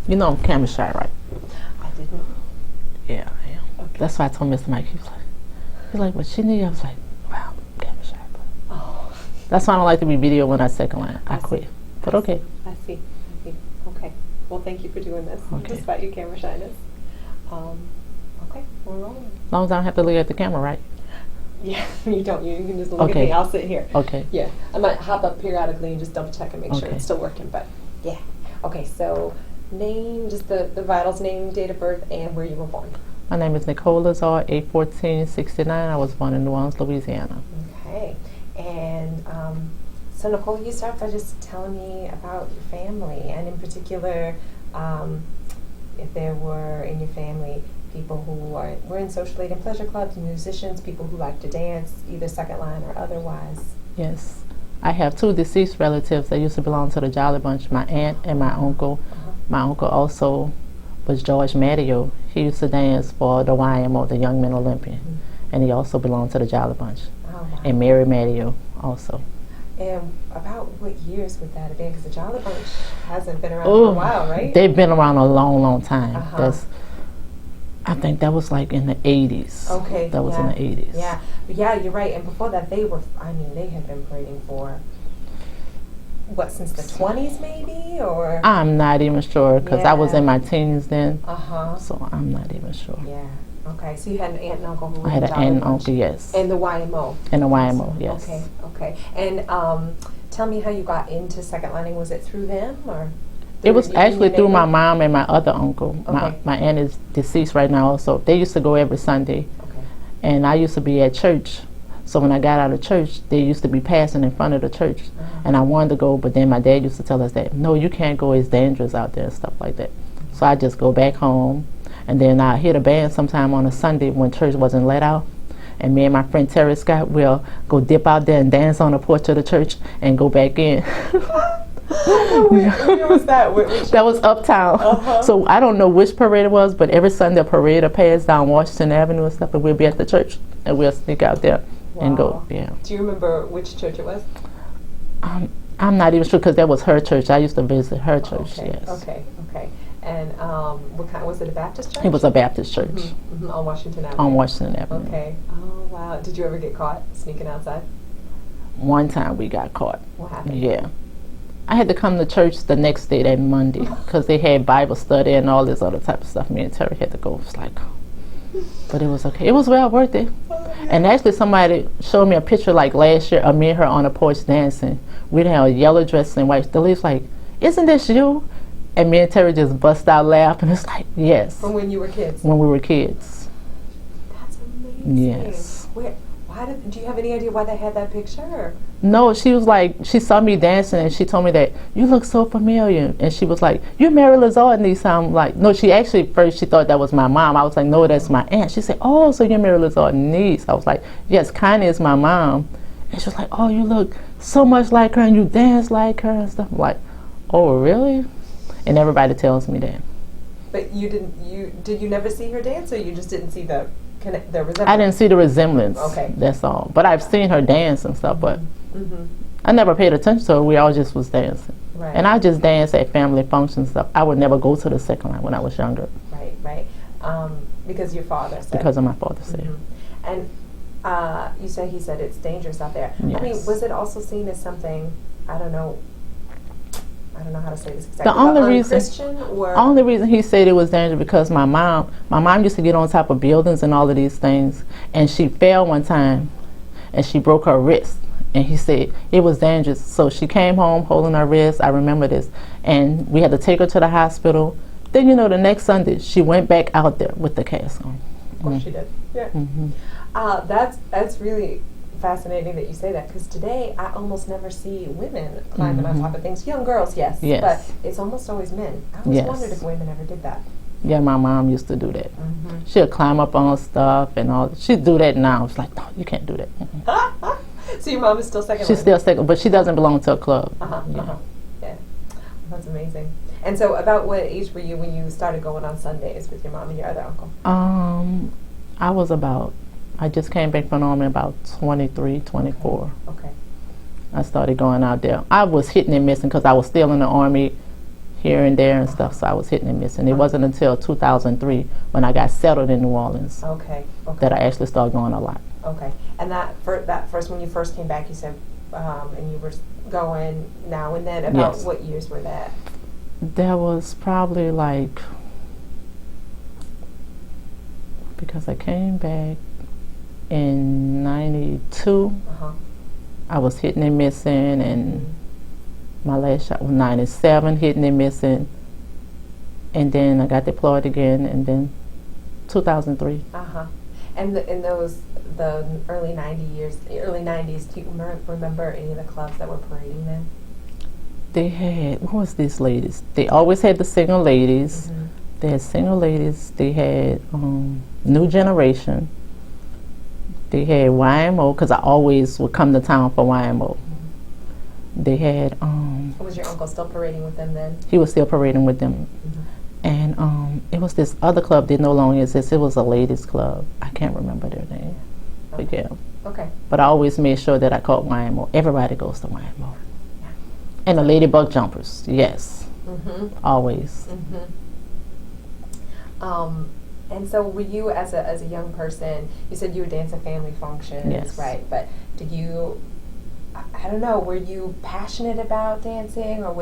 You know I'm camera shy, right? I didn't. Yeah, I am. Okay. That's why I told Mr. Mike. He's like, what she need? I was like, wow, I'm camera shy. But Oh. that's why I don't like to be video when I second line. I see. quit. But okay. I see. Okay. Well, thank you for doing this, Okay. despite your camera shyness. Okay, we're rolling. As long as I don't have to look at the camera, right? Yeah, you don't. You can just look at Okay. me. I'll sit here. Okay. Yeah, I might hop up periodically and just double check and make sure Okay. it's still working. But yeah. Okay, so name, just the vitals, name, date of birth, and where you were born. My name is Nicole Lazard, 8/14/69. I was born in New Orleans, Louisiana. Okay, and so Nicole, you start by just telling me about your family, and in particular, if there were in your family people who were in social aid and pleasure clubs, musicians, people who like to dance, either second line or otherwise. Yes. I have 2 deceased relatives that used to belong to the Jolly Bunch, my aunt and my uncle. My uncle also was George Matteo. He used to dance for the YMO, the Young Men Olympian. And he also belonged to the Jolly Bunch. Oh, wow. And Mary Matteo also. And about what years would that have been? Because the Jolly Bunch hasn't been around for a while, right? They've been around a long, long time. Uh-huh. I think that was like in the 80s. Okay. That was in the 80s. Yeah. Yeah, you're right. And before that, they had been parading for, what, since the 20s maybe? Or? I'm not even sure because I was Yeah. in my teens then. Uh-huh. So I'm not even sure. Yeah. Okay. So you had an aunt and uncle who were I had in an Jolly aunt and Bunch. uncle, yes. And the YMO. And the YMO, yes. Okay. And tell me how you got into second lining. Was it through them or? It was actually through my neighbor? mom and my other uncle. Okay. My aunt is deceased right now also. They used to go every Sunday. Okay. And I used to be at church. So when I got out of church, they used to be passing in front of the church. And I wanted to go, but then my dad used to tell us that, no, you can't go, it's dangerous out there and stuff like that. So I just go back home. And then I hit a band sometime on a Sunday when church wasn't let out. And me and my friend Terry Scott will go dip out there and dance on the porch of the church and go back in. Where was that? That was uptown. Uh-huh. So I don't know which parade it was, but every Sunday a parade will pass down Washington Avenue and stuff, and we'll be at the church and we'll sneak out there and go. Wow. Yeah. Do you remember which church it was? I'm not even sure because that was her church. I used to visit her church. Okay. Yes. Okay. And what kind? Was it a Baptist church? It was a Baptist church On Washington Avenue. on Washington Avenue. Okay. Oh wow. Did you ever get caught sneaking outside? One time we got caught. What happened? Yeah. I had to come to church the next day, that Monday, because they had Bible study and all this other type of stuff. Me and Terry had to go. It was like, but it was okay. It was well worth it. And actually somebody showed me a picture like last year of me and her on the porch dancing. We had a yellow dress and white. The lady's like, isn't this you? And me and Terry just bust out laughing. It's like, yes. From when you were kids? When we were kids. That's amazing. Yes. Do you have any idea why they had that picture? Or? No, she was like, she saw me dancing and she told me that, you look so familiar. And she was like, you're Mary Lazard niece. I'm like, no, she actually, first she thought that was my mom. I was like, no, that's my aunt. She said, oh, so you're Mary Lazard niece. I was like, yes, Connie is my mom. And she was like, oh, you look so much like her and you dance like her and stuff. I'm like, oh, really? And everybody tells me that. But did you never see her dance, or you just didn't see the resemblance? I didn't see the resemblance. Okay. That's all. But I've seen her dance and stuff, but I never paid attention to her. We all just was dancing. Right. And I just danced at family functions and stuff. I would never go to the second line when I was younger. Right. Because your father said. Because of my father said. And he said it's dangerous out there. Yes. I mean, was it also seen as something, I don't know how to say this exactly. The only reason he said it was dangerous because my mom used to get on top of buildings and all of these things, and she fell one time and she broke her wrist, and he said it was dangerous. So she came home holding her wrist. I remember this, and we had to take her to the hospital. Then the next Sunday she went back out there with the cast on. Of course she did. Yeah. That's really fascinating that you say that, because today I almost never see women climbing on top of things. Young girls, yes, but it's almost always men. I always wondered if women ever did that. Yeah, my mom used to do that. She'll climb up on stuff and all. She'd do that now. It's like, no, you can't do that. So your mom is still second? She's still second, but she doesn't belong to a club. Yeah, that's amazing. And so about what age were you when you started going on Sundays with your mom and your other uncle? I just came back from the Army about 23, 24. Okay. I started going out there. I was hitting and missing because I was still in the Army, here and there and stuff, so I was hitting and missing. It wasn't until 2003 when I got settled in New Orleans Okay. that I actually started going a lot. Okay. And that first, when you first came back, you said, and you were going now and then. About Yes. what years were that? There was probably like, because I came back in 92, I was hitting and missing, and my last shot was 97, hitting and missing, and then I got deployed again, and then 2003. And in the early 90s, do you remember any of the clubs that were parading then? They had, what was these ladies? They always had the single ladies. They had single ladies. They had New Generation. They had YMO, because I always would come to town for YMO. They had Was your uncle still parading with them then? he was still parading with them. And it was this other club that no longer exists. It was a ladies club. I can't remember their name. But yeah. Okay. But I always made sure that I called YMO. Everybody goes to YMO. And the Ladybug Jumpers, yes. Always. And so were you, as a young person, you said you would dance at family functions, Yes. right? But did you, I don't know, were you passionate about dancing, or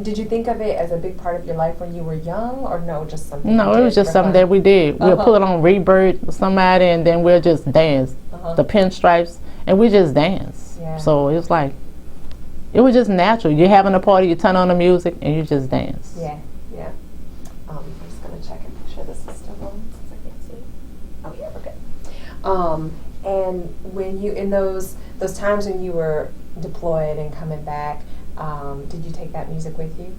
did you think of it as a big part of your life when you were young, or no, just something? No, you it was did just for something fun? that we did. We'll put on Rebirth with somebody, and then we'll just dance. The pinstripes, and we just dance. Yeah. So it was like, it was just natural. You're having a party, you turn on the music, and you just dance. Yeah, yeah. I'm just going to check and make sure this is still on, since I can't see. Oh, yeah, we're good. And when you, in those times when you were deployed and coming back, did you take that music with you?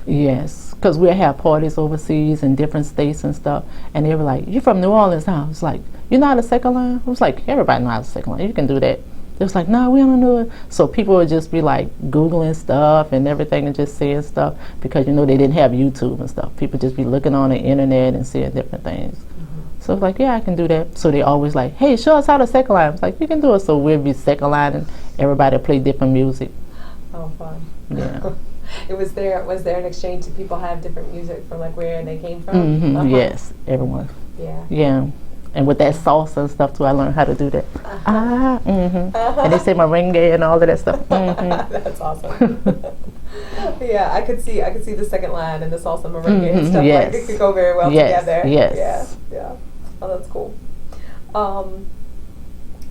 Yes, because we'll have parties overseas in different states and stuff, and they were like, "You're from New Orleans, huh?" I was like, "You know how to second line?" I was like, "Everybody knows how to second line. You can do that." It was like, "No, we don't know it." So people would just be like Googling stuff and everything and just saying stuff, because they didn't have YouTube and stuff. People just be looking on the internet and seeing different things. So it's like, yeah, I can do that. So they always like, "Hey, show us how to second line." I was like, "You can do it." So we'll be second line and everybody play different music. Oh, fun. Yeah. Was there an exchange? Did people have different music from like where they came from? Yes, everyone. Yeah. Yeah. And with that salsa and stuff too, I learned how to do that. And they say merengue and all of that stuff. That's awesome. Yeah, I could see the second line and the salsa merengue and stuff. Yes. Like it could go very well Yes, together. yes. Yeah. Oh, that's cool.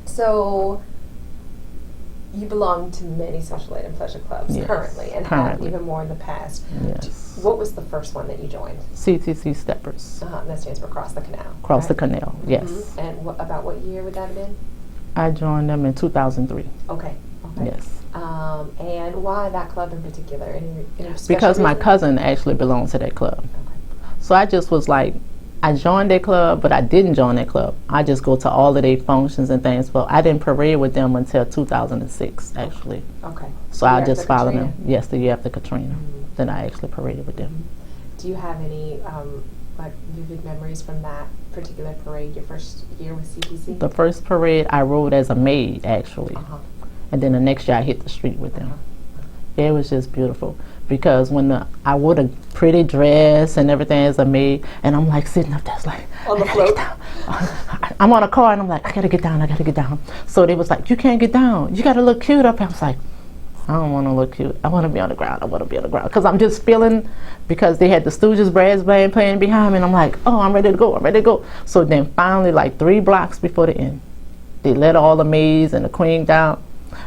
So you belong to many social aid and pleasure clubs Yes, currently, and have even more in the past. Yes. What was the first one that you joined? CTC Steppers. And that stands for Cross the Canal. Cross the right? Canal, yes. And about what year would that have been? I joined them in 2003. Okay. Yes. And why that club in particular? Any special Because my reason? cousin actually belonged to that club. Okay. So I just was like, I joined that club, but I didn't join that club. I just go to all of their functions and things. But I didn't parade with them until 2006, actually. Okay. So The I year just after followed Katrina? them. Yes, the year after Katrina. Then I actually paraded with them. Do you have any like vivid memories from that particular parade? Your first year with CPC? The first parade I rode as a maid, actually. And then the next year I hit the street with them. It was just beautiful, because when I wore a pretty dress and everything as a maid, and I'm like sitting up there, it's like, On the I gotta float? get down. I'm on a car and I'm like, I gotta get down. So they was like, you can't get down. You gotta look cute up here. I was like, I don't want to look cute. I want to be on the ground. Because I'm just feeling, because they had the Stooges brass band playing behind me, and I'm like, oh, I'm ready to go. So then finally, like 3 blocks before the end, they let all the maids and the queen down.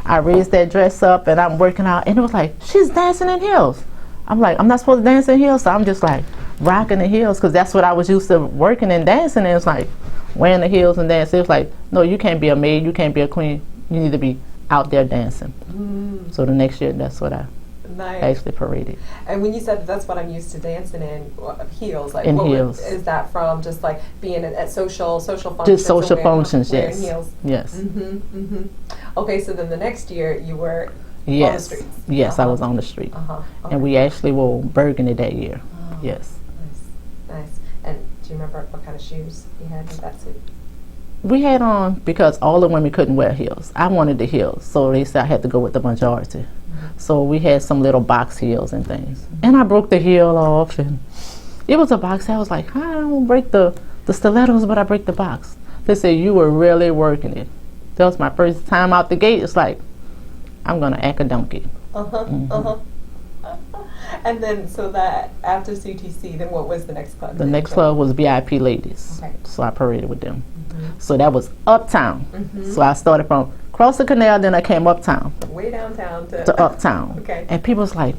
I raised that dress up and I'm working out, and it was like, she's dancing in heels. I'm like, I'm not supposed to dance in heels, so I'm just like rocking the heels, because that's what I was used to working and dancing, and it's like wearing the heels and dancing. It was like, no, you can't be a maid, you can't be a queen, you need to be out there dancing. So the next year, that's what I actually paraded. And when you said that's what I'm used to dancing in, heels, like In what heels. Is that from just like being at social functions? Just social and functions, wearing yes. Heels? Yes. Okay, so then the next year you were on the Yes. streets. Yes, I was on the street. Okay. And we actually wore burgundy that year. Oh, Yes. Nice. And do you remember what kind of shoes you had with that suit? We had on, because all the women couldn't wear heels. I wanted the heels, so they said I had to go with the majority. So we had some little box heels and things. And I broke the heel off, and it was a box. I was like, I don't break the stilettos, but I break the box. They said, you were really working it. That was my first time out the gate. It's like, I'm going to act a donkey. And then, so that after CTC, then what was the next club? The next club was VIP Ladies. Okay. So I paraded with them. So that was uptown. So I started from across the canal, then I came uptown. Way downtown to uptown. Okay. And people was like,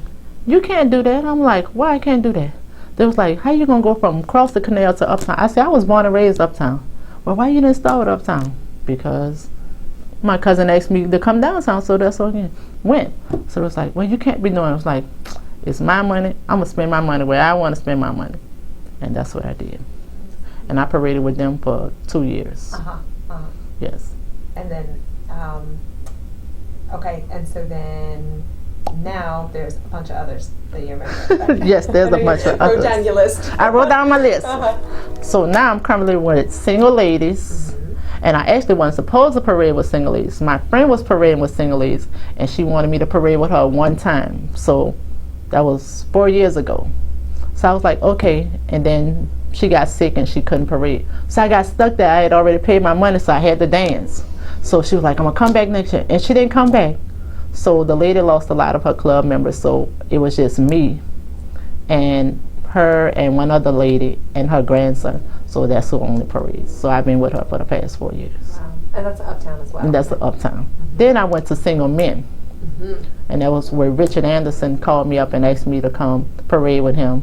you can't do that. I'm like, why I can't do that? They was like, how you going to go from across the canal to uptown? I said, I was born and raised uptown. Well, why you didn't start with uptown? Because my cousin asked me to come downtown, so that's what I went. So it was like, well, you can't be doing it. I was like, it's my money. I'm going to spend my money where I want to spend my money. And that's what I did. And I paraded with them for 2 years. Yes. And then, okay, and so then now there's a bunch of others that you remember. Yes, there's a bunch of others. Wrote down your list. I wrote down my list. So now I'm currently with single ladies. And I actually wasn't supposed to parade with single ladies. My friend was parading with single ladies, and she wanted me to parade with her one time. So that was 4 years ago. So I was like, okay. And then she got sick and she couldn't parade. So I got stuck there. I had already paid my money, so I had to dance. So she was like, I'm going to come back next year. And she didn't come back. So the lady lost a lot of her club members, so it was just me and her and one other lady and her grandson. So that's who only parades. So I've been with her for the past 4 years. Wow. And that's uptown as well. And that's uptown. Then I went to Single Men. And that was where Richard Anderson called me up and asked me to come parade with him.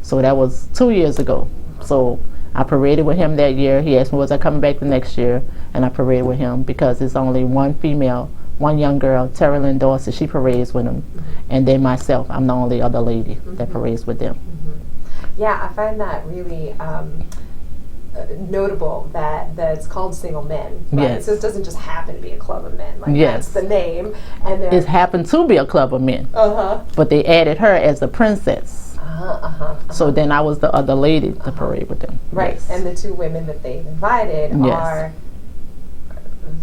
So that was 2 years ago. So I paraded with him that year. He asked me, was I coming back the next year? And I paraded with him because it's only one female, one young girl, Terry Lynn Dorsey, she parades with him. And then myself, I'm the only other lady that parades with them. Yeah, I find that really notable that it's called Single Men. Right? Yes. So it doesn't just happen to be a club of men. Like Yes. that's the name. And It happened to be a club of men, but they added her as the princess. So then I was the other lady to parade with them. Right, Yes. and the two women that they've invited Yes. are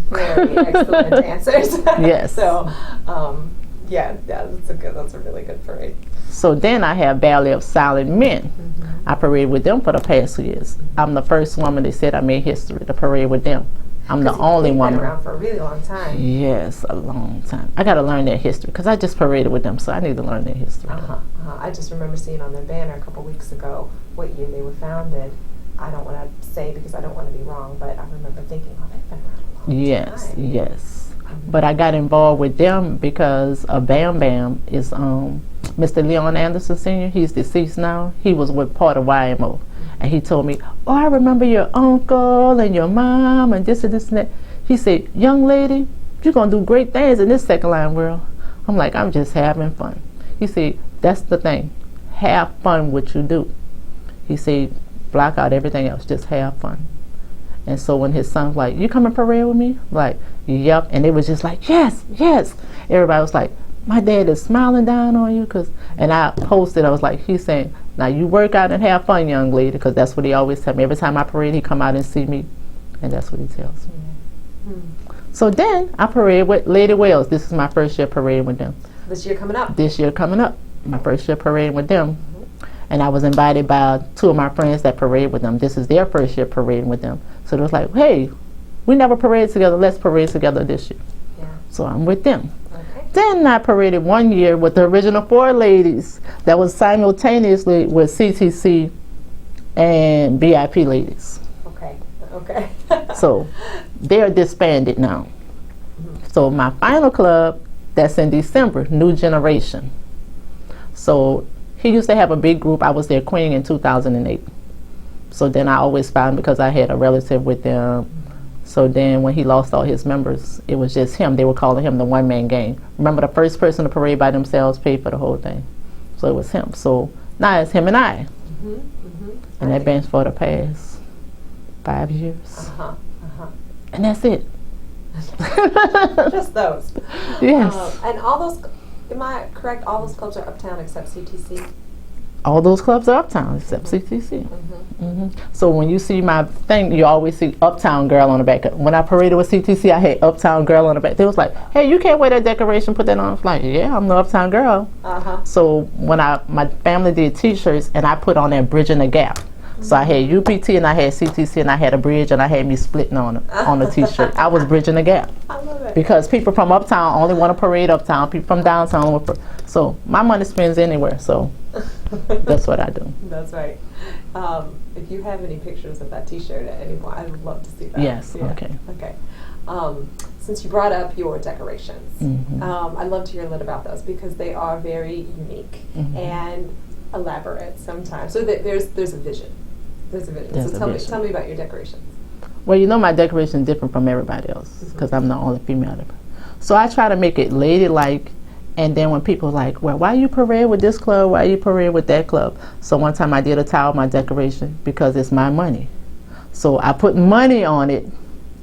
very excellent dancers. Yes. So, yeah, that's a really good parade. So then I have Ballet of Silent Men. I paraded with them for the past 2 years. I'm the first woman they said I made history to parade with them. I'm the only They've woman. been around for a really long time. Yes, a long time. I got to learn their history because I just paraded with them, so I need to learn their history. I just remember seeing on their banner a couple weeks ago what year they were founded. I don't want to say because I don't want to be wrong, but I remember thinking, oh, they've been around a long Yes, time. yes. But I got involved with them because Bam Bam is Mr. Leon Anderson Sr. He's deceased now. He was with part of YMO. And he told me, oh, I remember your uncle and your mom and this and this and that. He said, young lady, you're going to do great things in this second line world. I'm like, I'm just having fun. He said, that's the thing. Have fun what you do. He said, block out everything else. Just have fun. And so when his son was like, you come and parade with me? Like, yep. And it was just like, yes, yes. Everybody was like, my dad is smiling down on you. And I posted, I was like, he's saying, now you work out and have fun, young lady, because that's what he always tells me. Every time I parade, he come out and see me. And that's what he tells me. So then I parade with Lady Wales. This is my first year parading with them. This year coming up. This year coming up. My first year parading with them. And I was invited by two of my friends that parade with them. This is their first year parading with them. So it was like, hey, we never paraded together. Let's parade together this year. Yeah. So I'm with them. Okay. Then I paraded 1 year with the original 4 ladies that was simultaneously with CTC and VIP Ladies. Okay. So they're disbanded now. So my final club, that's in December, New Generation. So he used to have a big group. I was their queen in 2008. So then I always found, because I had a relative with them. So then when he lost all his members, it was just him. They were calling him the one-man gang. Remember, the first person to parade by themselves paid for the whole thing. So it was him. So now it's him and I. And that been for the past 5 years. And that's it. Just those. Yes. And all those, am I correct, all those clubs are uptown except CTC? All those clubs are uptown except CTC. So when you see my thing, you always see Uptown Girl on the back. When I paraded with CTC, I had Uptown Girl on the back. They was like, hey, you can't wear that decoration, put that on. I was like, yeah, I'm the Uptown Girl. So when my family did t-shirts, and I put on that Bridging the Gap. So I had UPT and I had CTC and I had a bridge and I had me splitting on the t-shirt. I was bridging the gap. I love it. Because people from Uptown only want to parade Uptown. People from downtown want to so my money spends anywhere. So that's what I do. That's right. If you have any pictures of that t-shirt at any point, I would love to see that. Yes. Yeah. Okay. Since you brought up your decorations, I'd love to hear a little about those because they are very unique and elaborate sometimes. So there's a vision. There's a vision. So tell me about your decorations. Well, you know my decoration is different from everybody else because I'm the only female. So I try to make it ladylike, and then when people are like, well, why you parade with this club? Why you parade with that club? So one time I did a towel my decoration because it's my money. So I put money on it,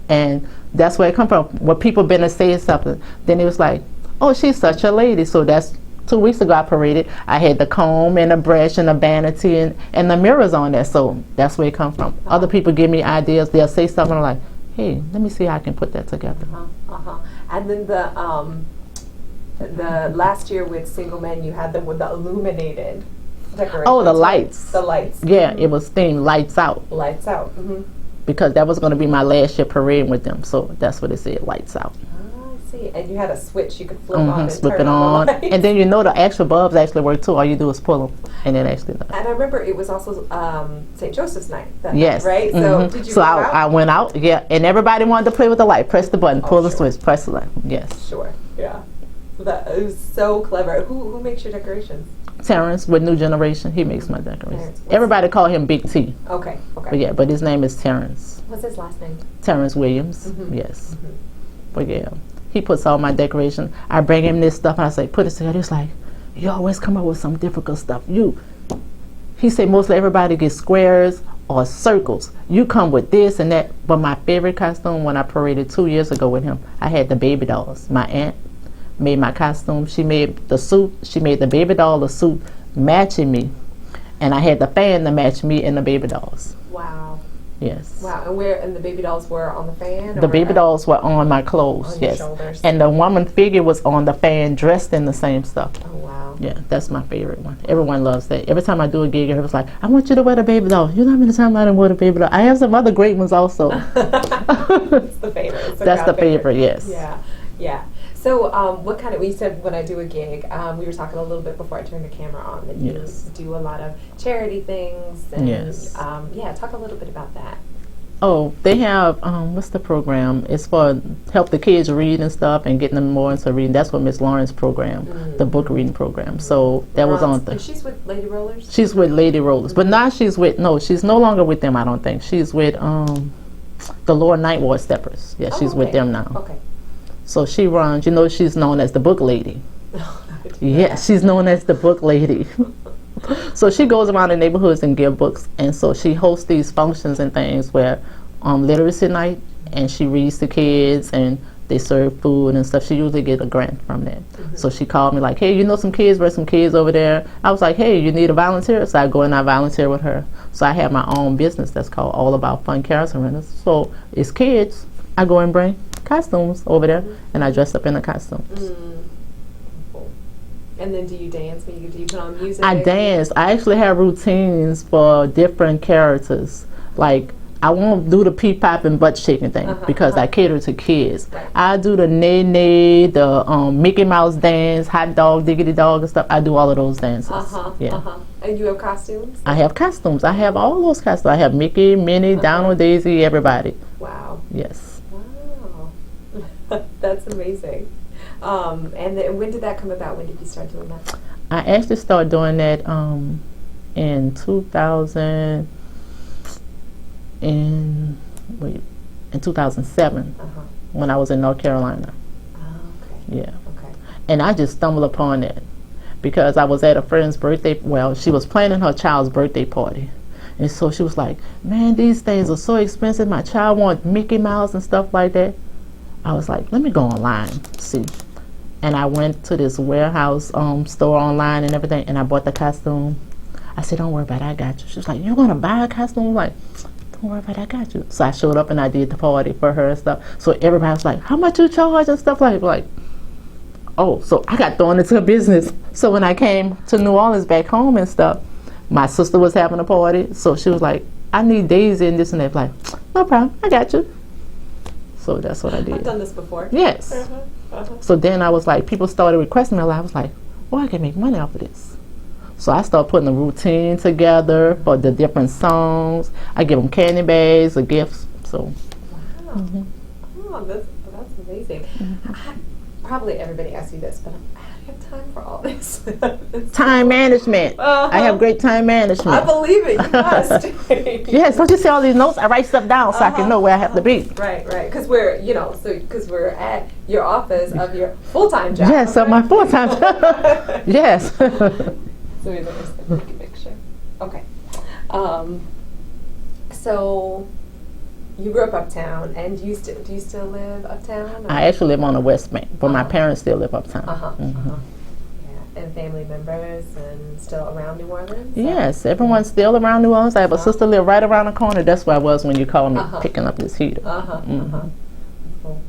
and that's where it come from. When people been to say something, then it was like, oh, she's such a lady. So that's 2 weeks ago I paraded. I had the comb and the brush and the vanity and the mirrors on there. So that's where it comes from. Other people give me ideas. They'll say something like, hey, let me see how I can put that together. And then the last year with Single Men, you had them with the illuminated decorations. Oh, the lights. The lights. Yeah, it was themed Lights Out. Lights Out. Because that was going to be my last year parading with them. So that's what it said, Lights Out. And you had a switch you could flip on and flip turn it on. the And then the actual bulbs actually work too. All you do is pull them, and it actually does. And I remember it was also St. Joseph's night. Yes. Night, right? So did you So go out? I went out, yeah, and everybody wanted to play with the light. Press the button, pull the switch, press the light. Yes. Sure. Yeah. It was so clever. Who makes your decorations? Terrence with New Generation, he makes my decorations. Everybody call him Big T. Okay. But his name is Terrence. What's his last name? Terrence Williams. Yes. But yeah. He puts all my decoration. I bring him this stuff and I say, put it together. He's like, you always come up with some difficult stuff. He said mostly everybody gets squares or circles. You come with this and that. But my favorite costume when I paraded 2 years ago with him, I had the baby dolls. My aunt made my costume. She made the suit. She made the baby doll the suit matching me. And I had the fan to match me and the baby dolls. Wow. Yes. Wow, and the baby dolls were on the fan? The baby dolls were on my clothes, on your shoulders. And the woman figure was on the fan dressed in the same stuff. Oh, wow. Yeah, that's my favorite one. Everyone loves that. Every time I do a gig, everyone's like, I want you to wear the baby doll. You know how many times I done wear the baby doll? I have some other great ones also. That's the favorite. That's the favorite, yes. Yeah. So what kind of, we said when I do a gig, we were talking a little bit before I turned the camera on that you do a lot of charity things. And, talk a little bit about that. Oh, they have, what's the program? It's for help the kids read and stuff and getting them more into reading. That's what Miss Lauren's program, the book reading program. So that was on And she's with Lady Rollers? She's with Lady Rollers. But now she's no longer with them, I don't think. She's with the Lower Ninth Ward Steppers. Yeah, she's with them now. Okay. So she runs, she's known as the book lady. Yeah, she's known as the book lady. So she goes around the neighborhoods and give books, and so she hosts these functions and things where literacy night, and she reads to kids and they serve food and stuff. She usually get a grant from that. So she called me like, hey, some kids, there's some kids over there. I was like, hey, you need a volunteer? So I go and I volunteer with her. So I have my own business that's called All About Fun Carols and Rentals. So it's kids. I go and bring costumes over there, and I dress up in the costumes. And then do you dance? Do you put on music? I dance. I actually have routines for different characters. Like, I won't do the pee-pop and butt-shaking thing because I cater to kids. Right. I do the nay-nay, the Mickey Mouse dance, hot dog, diggity dog and stuff. I do all of those dances. And you have costumes? I have costumes. I have all those costumes. I have Mickey, Minnie, Donald, Daisy, everybody. Wow. Yes. Wow. That's amazing. And when did that come about? When did you start doing that? I actually started doing that in 2000. In 2007 when I was in North Carolina. Okay. Yeah. Okay. And I just stumbled upon it because I was at a friend's birthday. Well, she was planning her child's birthday party. And so she was like, man, these things are so expensive. My child wants Mickey Mouse and stuff like that. I was like, let me go online, see. And I went to this warehouse store online and everything, and I bought the costume. I said, don't worry about it, I got you. She was like, you gonna buy a costume? I'm like, don't worry about it, I got you. So I showed up and I did the party for her and stuff. So everybody was like, how much you charge and stuff like, oh, so I got thrown into a business. So when I came to New Orleans back home and stuff, my sister was having a party. So she was like, I need Daisy and this and that. Like, no problem, I got you. So that's what I did. I've done this before. Yes. So then I was like, people started requesting me a lot. I was like, oh, I can make money off of this. So I started putting a routine together for the different songs. I give them candy bags or gifts. So. Wow. Oh, that's amazing. Probably everybody asks you this, but I don't have time for all this. Time management. I have great time management. I believe it. You must. Yes, don't you see all these notes? I write stuff down so I can know where I have to be. Right. Because we're, because we're at your office of your full-time job. Yes, of my full-time job. Yes. So we understand the big picture. Okay. So you grew up uptown, and do you still live uptown? Or? I actually live on the West Bank, but my parents still live uptown. Yeah, and family members and still around New Orleans? Yes, everyone's still around New Orleans. I have a sister live right around the corner. That's where I was when you called me picking up this heater. Cool.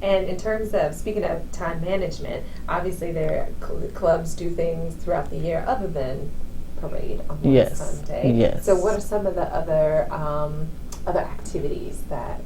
And in terms of, speaking of time management, obviously there clubs do things throughout the year other than parade on Sunday. Yes. So what are some of the other activities that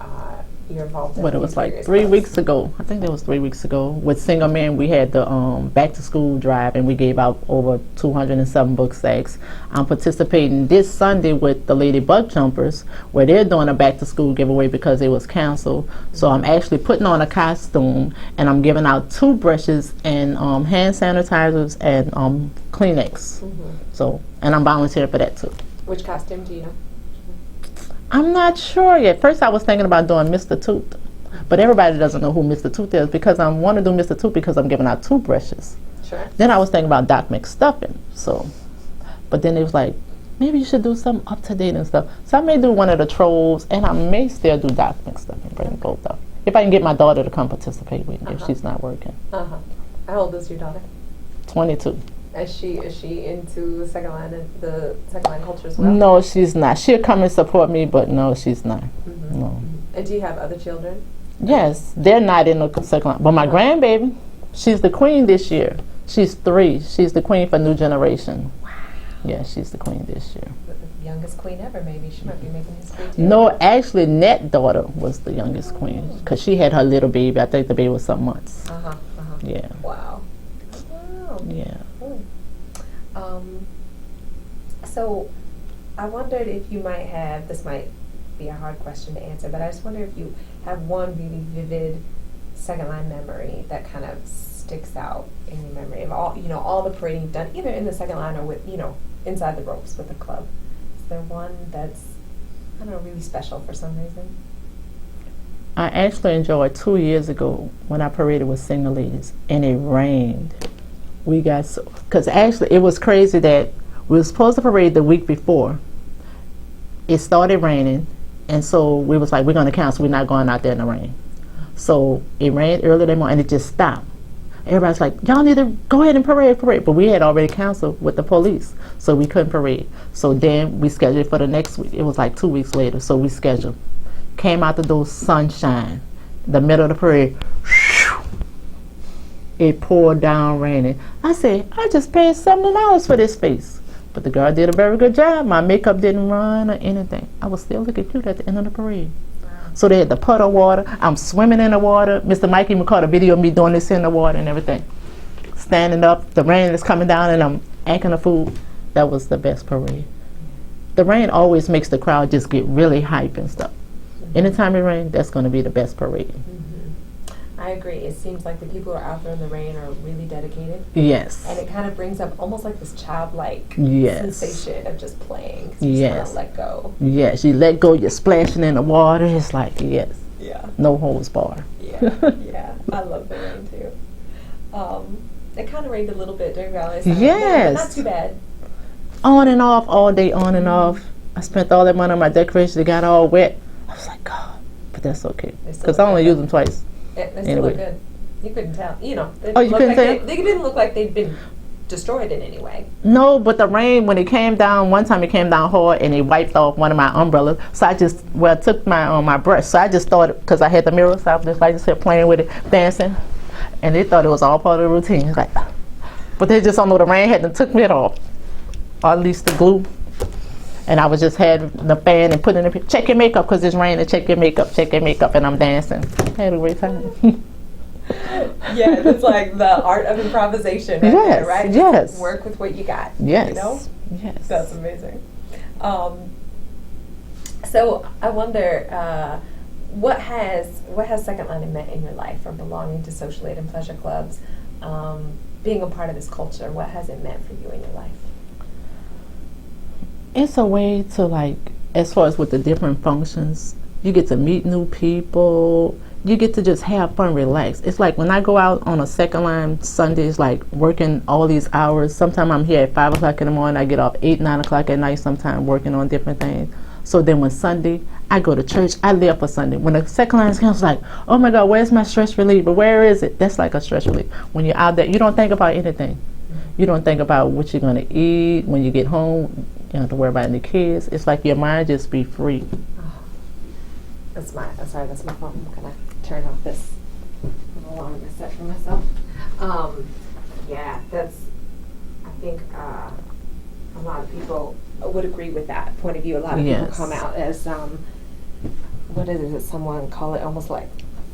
you're involved in? What, it was like 3 weeks ago. I think that was 3 weeks ago. With Single Men, we had the back to school drive, and we gave out over 207 book sacks. I'm participating this Sunday with the Lady Bug Jumpers, where they're doing a back to school giveaway because it was canceled. So I'm actually putting on a costume, and I'm giving out toothbrushes and hand sanitizers and Kleenex. So, and I'm volunteering for that too. Which costume do you know? I'm not sure yet. First I was thinking about doing Mr. Tooth, but everybody doesn't know who Mr. Tooth is because I want to do Mr. Tooth because I'm giving out toothbrushes. Sure. Then I was thinking about Doc McStuffin. So, but then it was like, maybe you should do something up to date and stuff. So I may do one of the trolls, and I may still do Doc McStuffin, bring both up. If I can get my daughter to come participate with me if she's not working. How old is your daughter? 22. Is she into the second line culture as well? No, she's not. She'll come and support me, but no, she's not. No. And do you have other children? Yes, they're not in the second line. But my grandbaby, she's the queen this year. She's 3. She's the queen for New Generation. Wow. Yeah, she's the queen this year. The youngest queen ever, maybe. She might be making history too. No, actually, Net's daughter was the youngest queen because she had her little baby. I think the baby was some months. Yeah. Wow. Yeah. So I wondered if you might have, this might be a hard question to answer, but I just wonder if you have one really vivid second line memory that kind of sticks out in your memory of all the parading done either in the second line or with, inside the ropes with the club. Is there one that's, I don't know, really special for some reason? I actually enjoyed 2 years ago when I paraded with single ladies, and it rained. We got because actually it was crazy that we were supposed to parade the week before. It started raining, and so we was like, we're going to cancel. We're not going out there in the rain. So it rained early that morning, and it just stopped. Everybody's like, y'all need to go ahead and parade. But we had already canceled with the police, so we couldn't parade. So then we scheduled for the next week. It was like 2 weeks later, so we scheduled. Came out the door, sunshine. The middle of the parade, it poured down raining. I said, I just paid $70 for this space. But the girl did a very good job. My makeup didn't run or anything. I was still looking cute at the end of the parade. So they had the puddle water. I'm swimming in the water. Mr. Mikey caught a video of me doing this in the water and everything. Standing up, the rain is coming down, and I'm acting a fool. That was the best parade. The rain always makes the crowd just get really hype and stuff. Anytime it rains, that's going to be the best parade. I agree. It seems like the people who are out there in the rain are really dedicated. Yes. And it kind of brings up almost like this childlike sensation of just playing. You just kind of let go. Yes, you let go, you're splashing in the water. It's like, yes. Yeah. No holds bar. Yeah. I love the rain too. It kind of rained a little bit during Valley's time. Yes. But not too bad. On and off, all day, on and off. I spent all that money on my decorations. They got all wet. I was like, God. But that's okay. Because I only use them twice. They still look good. You couldn't tell. You couldn't tell? They didn't look like they'd been destroyed in any way. No, but the rain, when it came down, one time it came down hard and it wiped off one of my umbrellas. So I just, took my brush. So I just started, because I had the mirror, so I was just kept playing with it, dancing. And they thought it was all part of the routine. It's like, but they just don't know the rain hadn't took me at all. Or at least the glue. And I was just had the fan and putting it, check your makeup because it's raining, check your makeup, and I'm dancing. I had a great time. Yeah, it's like the art of improvisation right there, right? Yes. Work with what you got. Yes. You know? Yes. That's amazing. So I wonder, what has Second Line meant in your life, from belonging to social aid and pleasure clubs, being a part of this culture? What has it meant for you in your life? It's a way to, like, as far as with the different functions, you get to meet new people. You get to just have fun, relax. It's like when I go out on a Second Line Sundays, like working all these hours. Sometimes I'm here at 5 o'clock in the morning. I get off 8, 9 o'clock at night. Sometimes working on different things. So then when Sunday, I go to church. I live for Sunday. When the Second Line comes, like, oh my God, where's my stress reliever? Where is it? That's like a stress relief. When you're out there, you don't think about anything. You don't think about what you're gonna eat when you get home. You don't have to worry about any kids. It's like your mind just be free. That's my phone. I'm gonna turn off this alarm I set for myself. Yeah, I think a lot of people would agree with that point of view. A lot of people come out as, what is it, someone call it almost like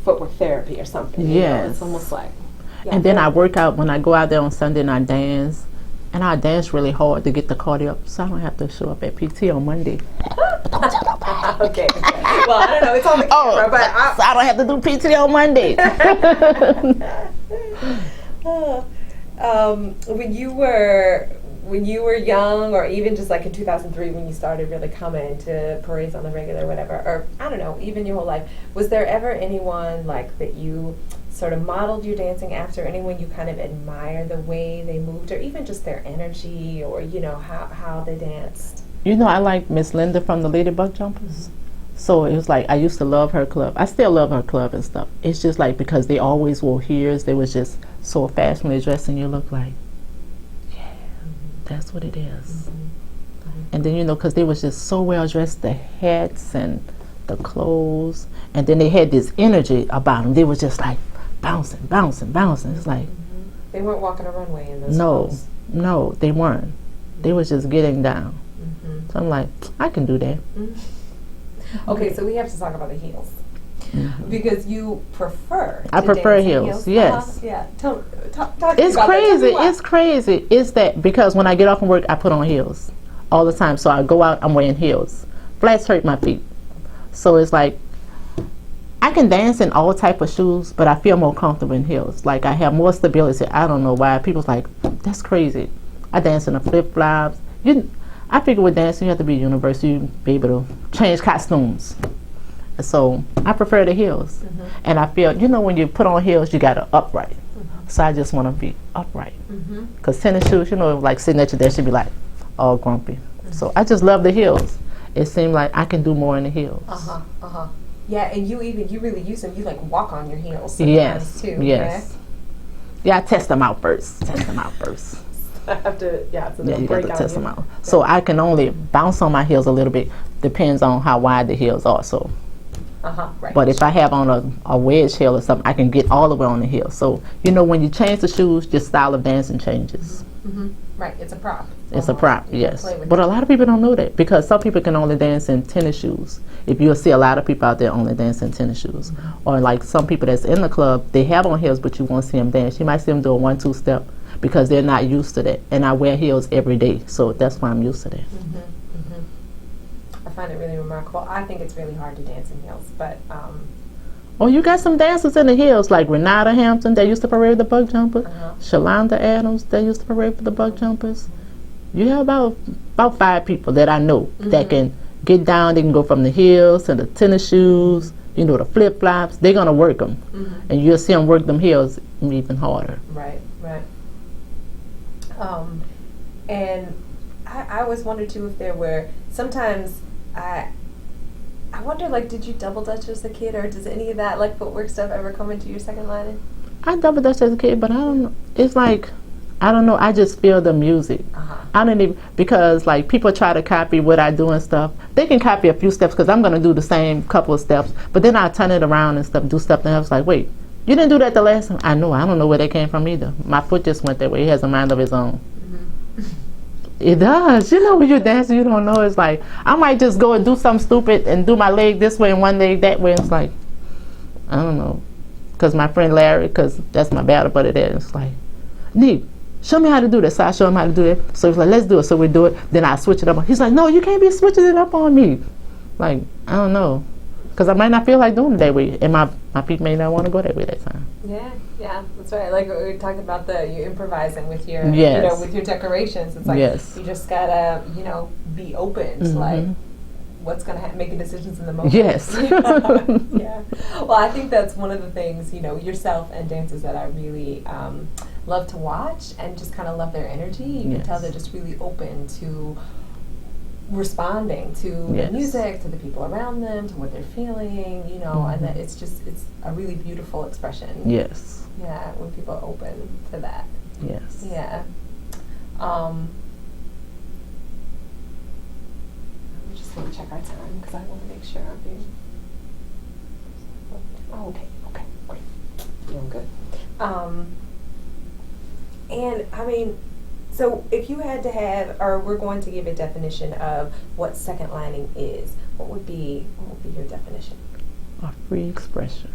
footwork therapy or something. Yes. You know? It's almost like. Yeah, and then I work out when I go out there on Sunday and I dance. And I dance really hard to get the cardio up, so I don't have to show up at PT on Monday. Okay. Well, I don't know. It's on the camera, but so I don't have to do PT on Monday. When you were young, or even just like in 2003 when you started really coming to parades on the regular, whatever, or I don't know, even your whole life, was there ever anyone like that you sort of modeled your dancing after? Anyone you kind of admire the way they moved, or even just their energy, or you know how they danced? You know, I like Miss Linda from the Ladybug Jumpers. So it was like, I used to love her club. I still love her club and stuff. It's just like, because they always wore heels, they was just so fashionably dressed, and you look like, yeah, that's what it is. And then, you know, because they was just so well dressed, the hats and the clothes, and then they had this energy about them. They was just like bouncing. It's like, they weren't walking a runway in those clothes. No, they weren't. They was just getting down. So I'm like, I can do that. Okay, so we have to talk about the heels. Because you prefer I to prefer dance in heels, yes. Yeah. Talk It's about crazy. That. It's crazy. It's that because when I get off from work, I put on heels all the time. So I go out, I'm wearing heels. Flats hurt my feet. So it's like, I can dance in all type of shoes, but I feel more comfortable in heels. Like, I have more stability. I don't know why. People's like, that's crazy. I dance in the flip-flops. I figure with dancing, you have to be university, you be able to change costumes. So I prefer the heels. And I feel, you know, when you put on heels, you got to upright. So I just want to be upright. Because tennis shoes, you know, like sitting at your desk, you'd be like all grumpy. So I just love the heels. It seemed like I can do more in the heels. Yeah, and you really use them. You like walk on your heels sometimes too. Yes. Yeah, I test them out first. I have to, so you got to test them out. So I can only bounce on my heels a little bit. Depends on how wide the heels are. So. Right. But if I have on a wedge heel or something, I can get all the way on the heel. So, you know, when you change the shoes, your style of dancing changes. Right, it's a prop. It's a prop, yes. But a lot of people don't know that, because some people can only dance in tennis shoes. If you'll see a lot of people out there only dance in tennis shoes. Or like some people that's in the club, they have on heels, but you won't see them dance. You might see them do a 1-2 step because they're not used to that. And I wear heels every day, so that's why I'm used to that. I find it really remarkable. I think it's really hard to dance in heels, but Oh, you got some dancers in the heels, like Renata Hampton, that used to parade with the Bug Jumpers. Shalonda Adams, that used to parade with the Bug Jumpers. You have about 5 people that I know that can get down. They can go from the heels to the tennis shoes, you know, the flip-flops. They're going to work them. And you'll see them work them heels even harder. Right. And I always wondered, too, if there were, sometimes I wonder, like, did you double dutch as a kid, or does any of that, like, footwork stuff ever come into your second line? I double dutched as a kid, but I don't know. It's like, I don't know. I just feel the music. I don't even, because like people try to copy what I do and stuff. They can copy a few steps because I'm gonna do the same couple of steps, but then I turn it around and stuff, do stuff, and I was like, wait, you didn't do that the last time. I know. I don't know where that came from either. My foot just went that way. It has a mind of its own. It does. You know, when you're dancing, you don't know. It's like I might just go and do something stupid and do my leg this way and one leg that way. It's like, I don't know, because my friend Larry, because that's my battle buddy there. It's like, Nick, show me how to do this. So I show him how to do it. So he's like, let's do it. So we do it. Then I switch it up. He's like, no, you can't be switching it up on me. Like, I don't know, because I might not feel like doing it that way, and my feet may not want to go that way that time. Yeah, that's right. Like we were talking about you improvising with your, Yes. with your decorations. It's like Yes. you just gotta, be open to like what's gonna making decisions in the moment. Yes. Yeah. Well, I think that's one of the things, yourself and dancers that I really love to watch and just kind of love their energy. You can tell they're just really open to responding to the music, to the people around them, to what they're feeling, and that it's a really beautiful expression. Yes. Yeah, when people are open to that. Yes. Yeah. I'm just going to check our time because I want to make sure I'm being. Oh, okay, great. Doing good. And I mean, so if you had to have, or we're going to give a definition of what second lining is, what would be your definition? A free expression.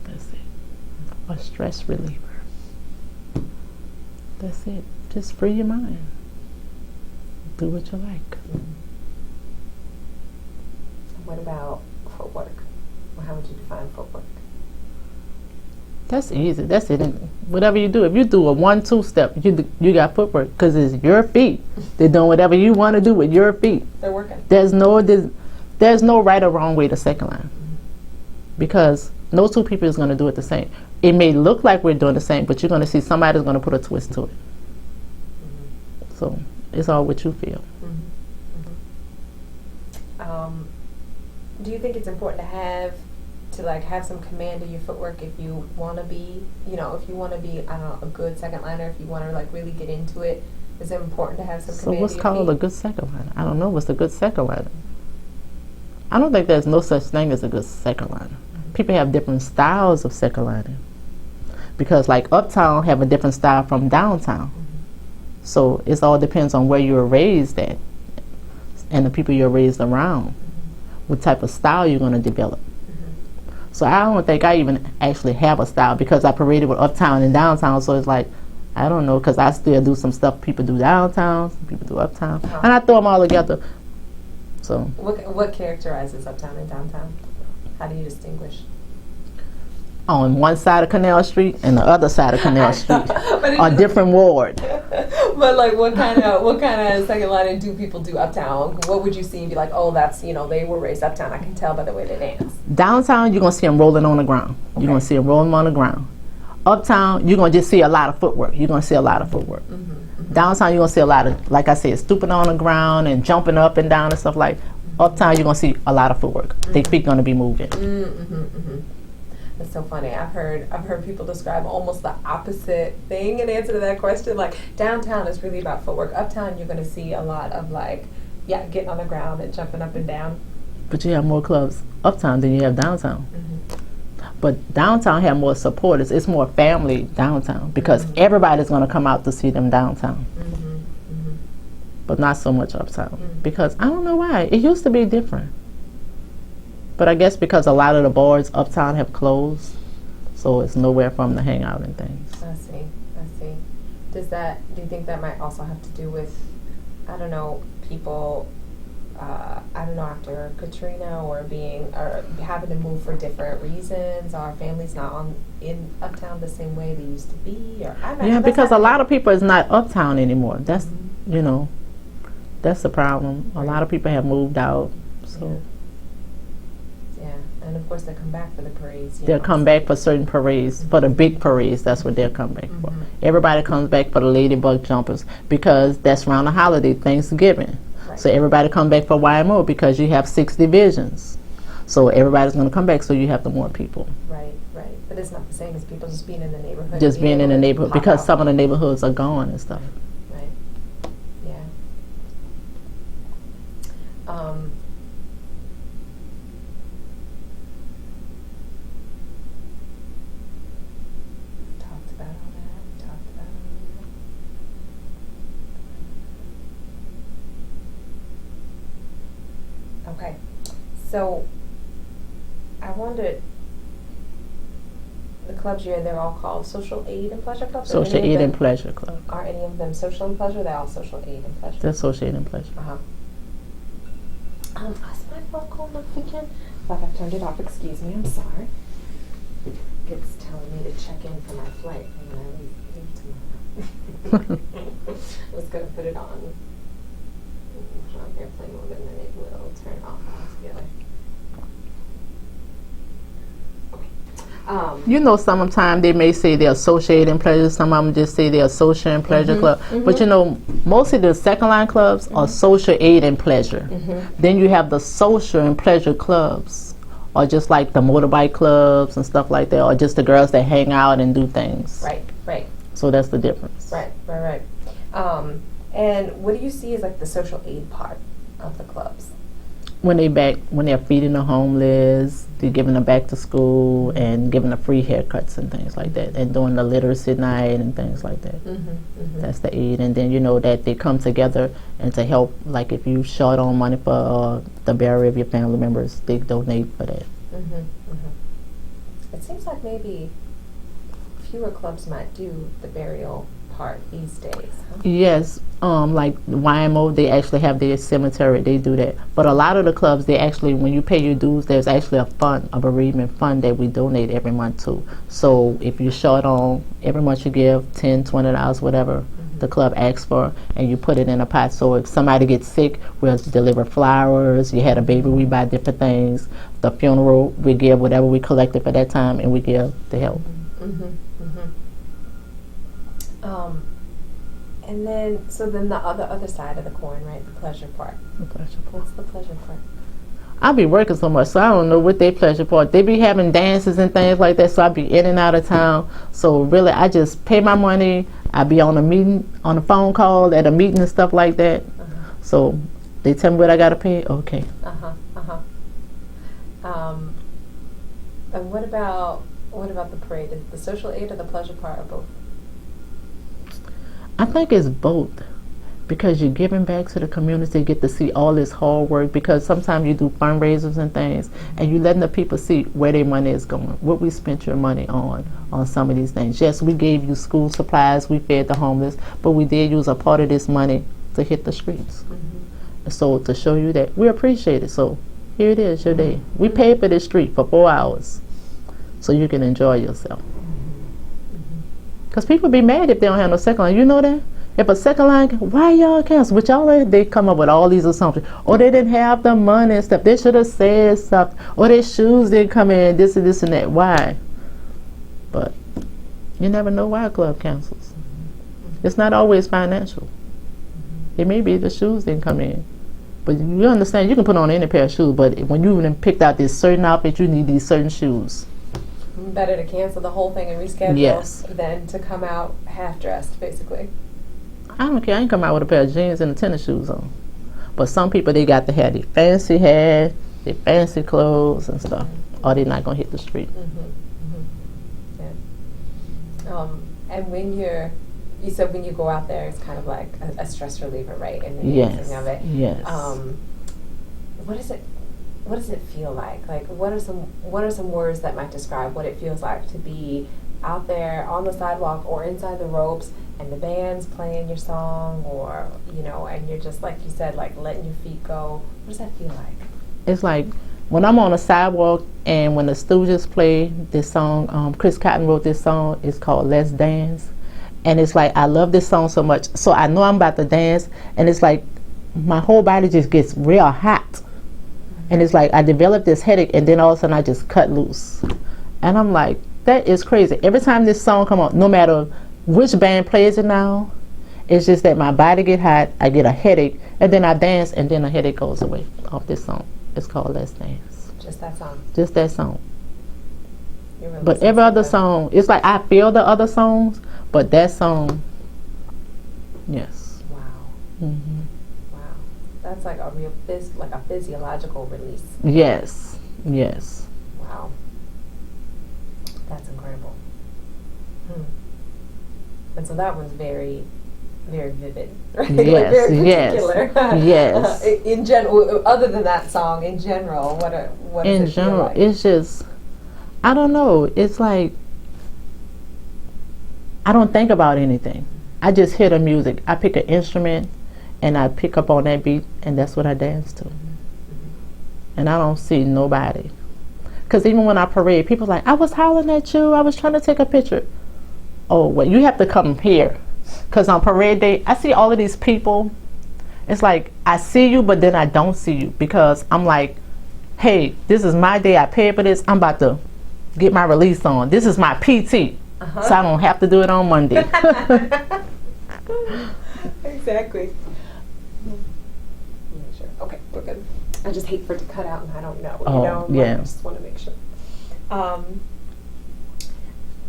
That's it. A stress reliever. That's it. Just free your mind. Do what you like. What about footwork? How would you define footwork? That's easy. That's it. Whatever you do, if you do a 1-2 step, you got footwork because it's your feet. They're doing whatever you want to do with your feet. They're working. There's no right or wrong way to second line, because no two people is going to do it the same. It may look like we're doing the same, but you're going to see somebody's going to put a twist to it. So it's all what you feel. Do you think it's important to have some command of your footwork if you want to be, if you want to be, I don't know, a good second liner, if you want to like really get into it? Is it important to have some command? So what's of your called feet? a good second liner? I don't know what's a good second liner. I don't think there's no such thing as a good second liner. People have different styles of second lining, because like uptown have a different style from downtown. So it all depends on where you were raised at and the people you're raised around, what type of style you're going to develop. So I don't think I even actually have a style, because I paraded with uptown and downtown. So it's like, I don't know, because I still do some stuff people do downtown, some people do uptown, and I throw them all together. So what characterizes uptown and downtown? How do you distinguish? On one side of Canal Street and the other side of Canal Street, a different ward. But like, what kind of second lining do people do uptown? What would you see and be like, oh, that's they were raised uptown. I can tell by the way they dance. Downtown, you're gonna see them rolling on the ground. Okay. You're gonna see them rolling on the ground. Uptown, you're gonna just see a lot of footwork. You're gonna see a lot of footwork. Downtown, you're gonna see a lot of, like I said, stooping on the ground and jumping up and down and stuff like. Uptown, you're gonna see a lot of footwork. Their feet gonna be moving. That's so funny. I've heard people describe almost the opposite thing in answer to that question. Like, downtown is really about footwork. Uptown, you're going to see a lot of getting on the ground and jumping up and down. But you have more clubs uptown than you have downtown. But downtown have more supporters. It's more family downtown, because everybody's going to come out to see them downtown. But not so much uptown, because I don't know why. It used to be different. But I guess because a lot of the bars uptown have closed, so it's nowhere for them to hang out and things. I see. Do you think that might also have to do with, I don't know, people, after Katrina or having to move for different reasons? Are families not in uptown the same way they used to be? Because a lot of people is not uptown anymore. That's, that's the problem. A lot of people have moved out, so. And of course, they come back for the parades. They'll come back for certain parades, for the big parades. That's what they'll come back for. Everybody comes back for the ladybug jumpers, because that's around the holiday, Thanksgiving. Right. So everybody come back for YMO, because you have 6 divisions. So everybody's going to come back, so you have the more people. Right. But it's not the same as people just being in the neighborhood. Just being in the neighborhood, because some of the neighborhoods neighborhoods are gone and stuff. Right. Yeah. Talked about all that. Talked about all that. Okay. So I wondered, the clubs you're in, they're all called social aid and pleasure clubs? Or Social any of aid them- and pleasure club. Are any of them social and pleasure? They're all social aid and pleasure. That's social aid and pleasure. Uh-huh. Is my phone going off again? Thought I turned it off. Excuse me. I'm sorry. It's telling me to check in for my flight when I leave tomorrow. I was going to put it on airplane mode, and then it will turn it off altogether. You know, sometimes they may say they're associated in pleasure. Some of them just say they're social and pleasure club. But you know, most of the second line clubs are social aid and pleasure. Then you have the social and pleasure clubs, or just like the motorbike clubs and stuff like that, or just the girls that hang out and do things. Right, right. So that's the difference. Right. And what do you see as like the social aid part of the clubs? When they're feeding the homeless, they're giving them back to school and giving them free haircuts and things like that, and doing the literacy night and things like that. That's the aid. And then you know that they come together and to help, like if you short on money for the burial of your family members, they donate for that. It seems like maybe fewer clubs might do the burial part these days, huh? Yes, like YMO, they actually have their cemetery, they do that. But a lot of the clubs, they actually, when you pay your dues, there's actually a fund, a bereavement fund that we donate every month to. So if you're short on, every month you give $10, $20, whatever the club asks for, and you put it in a pot. So if somebody gets sick, we'll deliver flowers. You had a baby, we buy different things. The funeral, we give whatever we collected for that time, and we give the help. And then, so then the other side of the coin, right? The pleasure part. The pleasure part. What's the pleasure part? I be working so much, so I don't know what their pleasure part. They be having dances and things like that, so I be in and out of town. So really, I just pay my money. I be on a meeting, on a phone call at a meeting and stuff like that. So they tell me what I gotta pay. Okay. And what about the parade? Is the social aid or the pleasure part, or both? I think it's both, because you're giving back to the community, get to see all this hard work, because sometimes you do fundraisers and things, and you letting the people see where their money is going, what we spent your money on some of these things. Yes, we gave you school supplies, we fed the homeless, but we did use a part of this money to hit the streets. So to show you that we appreciate it. So here it is, your day. We paid for this street for 4 hours, so you can enjoy yourself. Because people be mad if they don't have no second line. You know that? If a second line, why y'all cancel? Which y'all, they come up with all these assumptions. Or they didn't have the money and stuff. They should have said something. Or their shoes didn't come in, this and this and that. Why? But you never know why a club cancels. It's not always financial. It may be the shoes didn't come in. But you understand, you can put on any pair of shoes, but when you even picked out this certain outfit, you need these certain shoes. Better to cancel the whole thing and reschedule than to come out half-dressed, basically. I don't care. I ain't come out with a pair of jeans and the tennis shoes on. But some people, they got to have their fancy hair, their fancy clothes and stuff, or they're not going to hit the street. Yeah. And when you said when you go out there, it's kind of like a stress reliever, right? And the dancing of it. Yes. What does it feel like? Like, what are some words that might describe what it feels like to be out there on the sidewalk or inside the ropes, and the band's playing your song, or and you're just, like you said, like letting your feet go? What does that feel like? It's like when I'm on the sidewalk and when the Stooges play this song. Chris Cotton wrote this song. It's called "Let's Dance," and it's like I love this song so much. So I know I'm about to dance, and it's like my whole body just gets real hot. And it's like I developed this headache, and then all of a sudden I just cut loose. And I'm like, that is crazy. Every time this song come on, no matter which band plays it now, it's just that my body get hot, I get a headache, and then I dance, and then the headache goes away off this song. It's called "Let's Dance." Just that song? Just that song. You really But listen every to other them. song, it's like I feel the other songs, but that song, yes. Wow. Hmm. Wow. That's like a real like a physiological release. Yes, yes. Wow. That's incredible. And so that was very, very vivid, right? Like Yes, very yes, particular. yes. In general, other than that song, in general, what does In it feel general, like? it's just, I don't know. It's like I don't think about anything. I just hear the music. I pick an instrument, and I pick up on that beat, and that's what I dance to. And I don't see nobody. Because even when I parade, people like, I was hollering at you. I was trying to take a picture. Oh, well, you have to come here. Because on parade day, I see all of these people. It's like, I see you, but then I don't see you. Because I'm like, hey, this is my day. I paid for this. I'm about to get my release on. This is my PT. So I don't have to do it on Monday. Exactly. Sure. Okay, we're good. I just hate for it to cut out and I don't know. Oh, You know? yeah. I just want to make sure.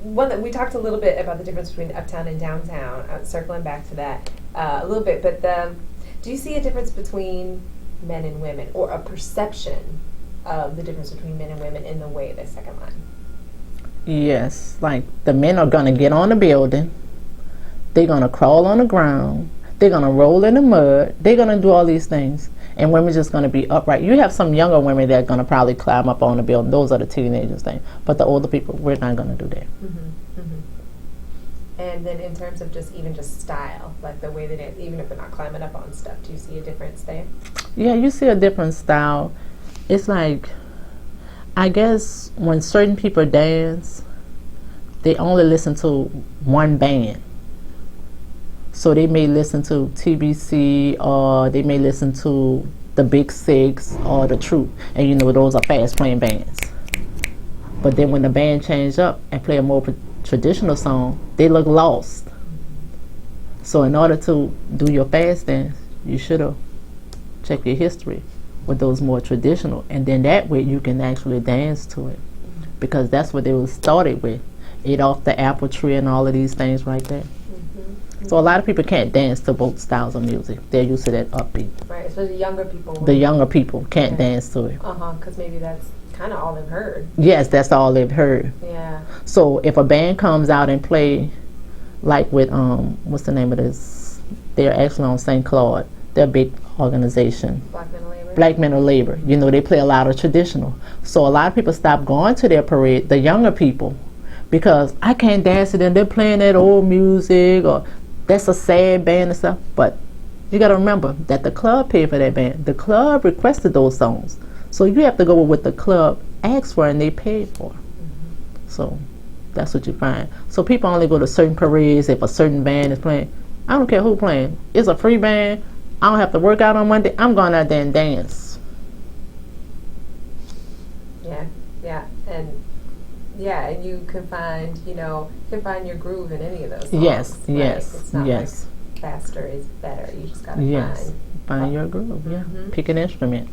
One that we talked a little bit about the difference between uptown and downtown. Circling back to that a little bit, but do you see a difference between men and women, or a perception of the difference between men and women in the way the second line? Yes, like the men are gonna get on the building, they're gonna crawl on the ground, they're gonna roll in the mud, they're gonna do all these things, and women's just gonna be upright. You have some younger women that are gonna probably climb up on the building. Those are the teenagers thing. But the older people, we're not gonna do that. And then in terms of just style, like the way that even if they're not climbing up on stuff, do you see a difference there? Yeah, you see a different style. It's like, I guess when certain people dance, they only listen to one band. So they may listen to TBC, or they may listen to the Big Six or the Truth. And you know, those are fast playing bands. But then when the band change up and play a more traditional song, they look lost. So in order to do your fast dance, you should have checked your history with those more traditional, and then that way you can actually dance to it, because that's what they was started with. Eat off the apple tree and all of these things right there. So a lot of people can't dance to both styles of music. They're used to that upbeat. Right, so the younger people. The younger people can't dance to it. Because maybe that's kind of all they've heard. Yes, that's all they've heard. Yeah. So if a band comes out and play, like with what's the name of this? They're actually on St. Claude. They're a big organization. Black Men of Labor. You know, they play a lot of traditional. So a lot of people stop going to their parade, the younger people, because I can't dance to them. They're playing that old music, or that's a sad band and stuff. But you got to remember that the club paid for that band. The club requested those songs. So you have to go with what the club asked for and they paid for. So that's what you find. So people only go to certain parades if a certain band is playing. I don't care who playing. It's a free band. I don't have to work out on Monday. I'm going out there and dance. And you can find, your groove in any of those songs. Yes, right? yes, It's not yes. like faster is better. You just gotta find your groove. Yeah, pick an instrument.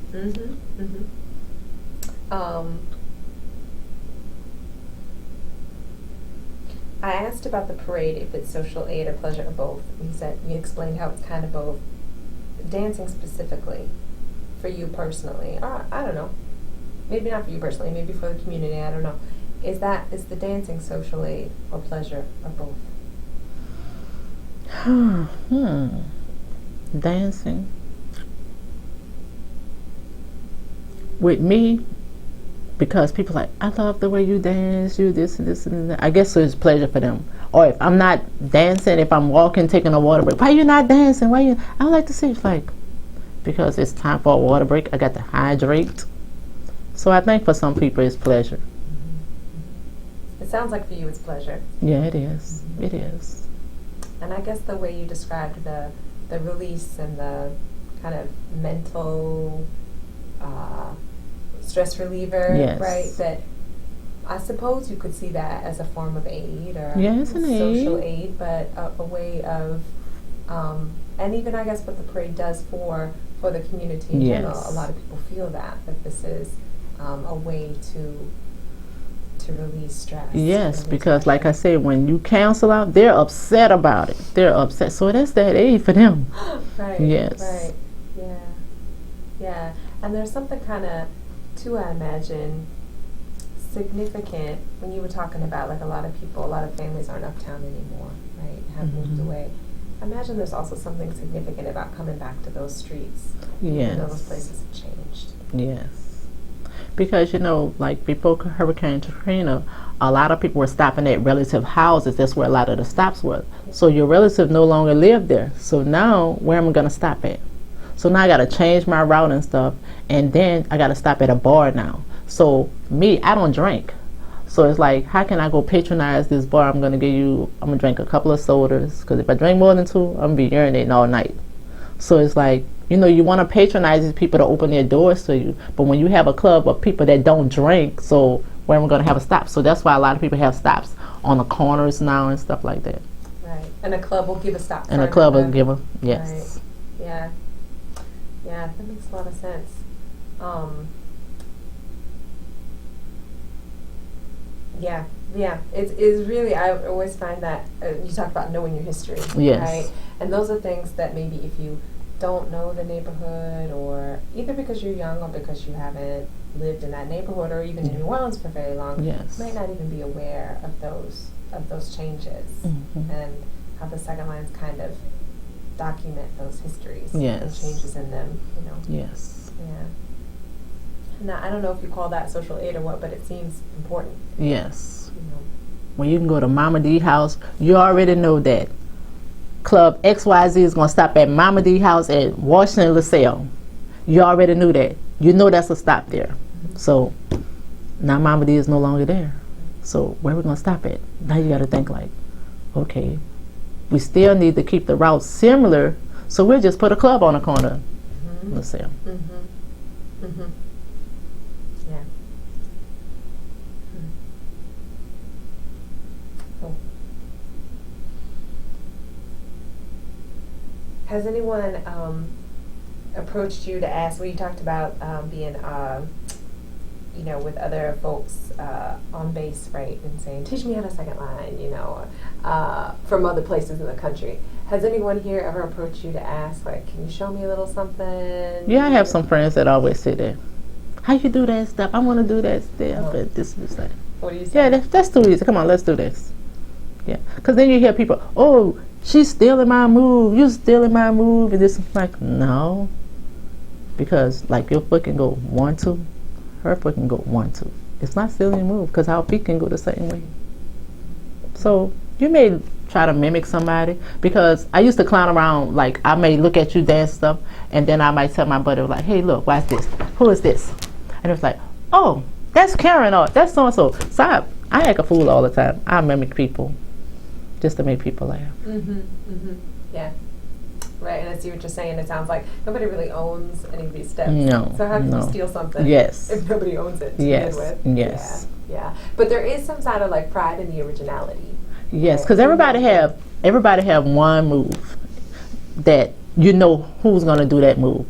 I asked about the parade, if it's social aid or pleasure or both. You explained how it's kind of both. Dancing specifically, for you personally, I don't know, maybe not for you personally, maybe for the community, I don't know. Is the dancing social aid or pleasure or both? Dancing. With me, because people like, I love the way you dance, you this and this and that. I guess it's pleasure for them. Or if I'm not dancing, if I'm walking, taking a water break, why you not dancing? I don't like to see it's like, because it's time for a water break, I got to hydrate. So I think for some people it's pleasure. It sounds like for you it's pleasure. Yeah, it is. It is. And I guess the way you described the release and the kind of mental stress reliever, yes. right? That I suppose you could see that as a form of aid or social aid, but a way of, and even I guess what the parade does for the community in general. A lot of people feel that this is a way to to release stress. Yes, release because like I pressure. said, when you cancel out, they're upset about it. They're upset. So that's that age for them. Right. Yes. Right. Yeah. Yeah. And there's something kind of, too, I imagine, significant when you were talking about like a lot of people, a lot of families aren't uptown anymore, right? Have moved away. I imagine there's also something significant about coming back to those streets. Even though those Yes. places have changed. Yes. Because, you know, like before Hurricane Katrina, a lot of people were stopping at relative houses. That's where a lot of the stops were. So your relative no longer lived there. So now, where am I going to stop at? So now I got to change my route and stuff. And then I got to stop at a bar now. So me, I don't drink. So it's like, how can I go patronize this bar? I'm going to drink a couple of sodas. Because if I drink more than 2, I'm going to be urinating all night. So it's like, you know, you want to patronize these people to open their doors to you. But when you have a club of people that don't drink, so where am I going to have a stop? So that's why a lot of people have stops on the corners now and stuff like that. Right. And a club will give a stop. And a club will give a, yes. Right. Yeah. Yeah, that makes a lot of sense. Yeah, yeah. It's really, I always find that, you talk about knowing your history, Yes. right? And those are things that maybe if you don't know the neighborhood, or either because you're young or because you haven't lived in that neighborhood or even in New Orleans for very long, Yes. you might not even be aware of those changes and how the second lines kind of document those histories Yes. and changes in them, you know. Yes. Yeah. Now, I don't know if you call that social aid or what, but it seems important, Yes. you know. When you can go to Mama D house, you already know that Club XYZ is going to stop at Mama D house at Washington LaSalle. You already knew that. You know that's a stop there. So now Mama D is no longer there. So where are we going to stop at? Now you got to think like, okay, we still need to keep the route similar, so we'll just put a club on the corner. LaSalle. Yeah. Cool. Has anyone approached you to ask? Well, you talked about being, you know, with other folks on base, right, and saying, "Teach me how to second line," you know, from other places in the country. Has anyone here ever approached you to ask, like, "Can you show me a little something?" Yeah, I have some friends that always say that. How you do that stuff? I want to do that stuff. But this is like, What do you say? yeah, that's too easy. Come on, let's do this. Yeah, because then you hear people, oh, she's stealing my move. You stealing my move, and this like, no, because like your foot can go 1, 2, her foot can go 1, 2. It's not stealing your move because our feet can go the same way. So you may try to mimic somebody, because I used to clown around, like I may look at you dance stuff and then I might tell my buddy like, hey look, watch this, who is this? And it's like, oh, that's Karen, or that's so and so. So I act a fool all the time. I mimic people just to make people laugh. Yeah. Right, and I see what you're saying. It sounds like nobody really owns any of these steps. No. So how can no. you steal something? Yes. If nobody owns it to Yes. begin with? Yes. Yeah. Yeah. But there is some sort of like pride in the originality. Yes, because everybody have one move that you know who's gonna do that move.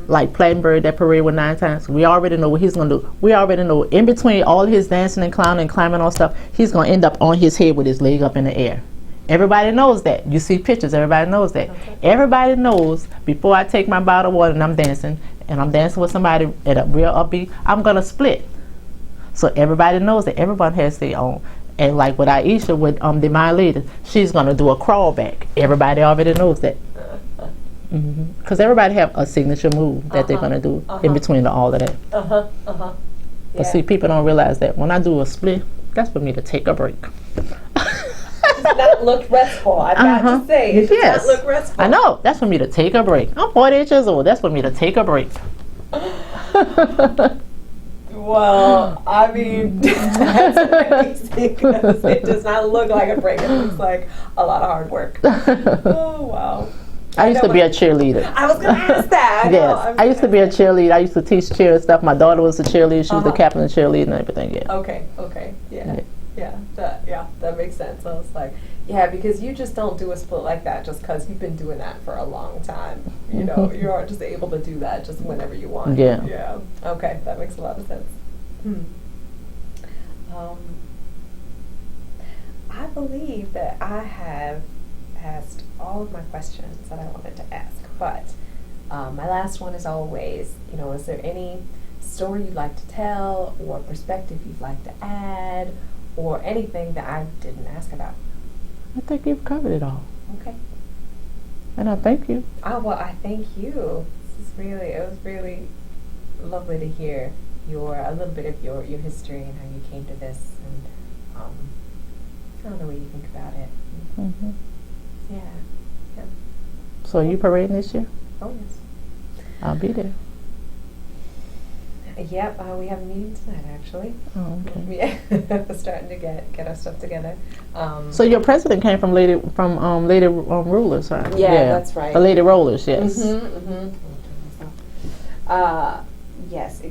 Like Plattenberg, that parade with 9 times. We already know what he's gonna do. We already know in between all his dancing and clowning and climbing on stuff, he's gonna end up on his head with his leg up in the air. Everybody knows that. You see pictures, everybody knows that. Okay. Everybody knows before I take my bottle of water and I'm dancing with somebody at a real upbeat, I'm gonna split. So everybody knows that. Everyone has their own. And like with Aisha, with the My Lady, she's gonna do a crawl back. Everybody already knows that. Because everybody have a signature move that they're gonna do in between all of that. Yeah. But see, people don't realize that when I do a split, that's for me to take a break. It does not look restful. I've got to say, it does not look restful. I know. That's for me to take a break. I'm 48 years old. That's for me to take a break. Well, I mean, that's amazing, because it does not look like a break. It looks like a lot of hard work. Oh, wow. I used to be a cheerleader. I was going to ask that. Yes, I used to be a cheerleader. I used to teach cheer and stuff. My daughter was a cheerleader. She was the captain of cheerleader and everything. Yeah. Okay. Yeah. That makes sense. I was like, yeah, because you just don't do a split like that just because you've been doing that for a long time. You know, you aren't just able to do that just whenever you want. Yeah. Yeah. Okay, that makes a lot of sense. believe that I have asked all of my questions that I wanted to ask, but my last one is always, is there any story you'd like to tell or perspective you'd like to add or anything that I didn't ask about? I think you've covered it all. Okay. And I thank you. Oh, well, I thank you. It was really lovely to hear a little bit of your history and how you came to this, and I don't know what you think about it. Mm-hmm. Yeah. So are you parading this year? Oh, yes. I'll be there. Yep, we have a meeting tonight, actually. Oh, okay. Yeah, we're starting to get our stuff together. So your president came from Lady Rulers, right? Yeah, that's right. The Lady Rollers, yes. Mm-hmm, mm-hmm. Yes.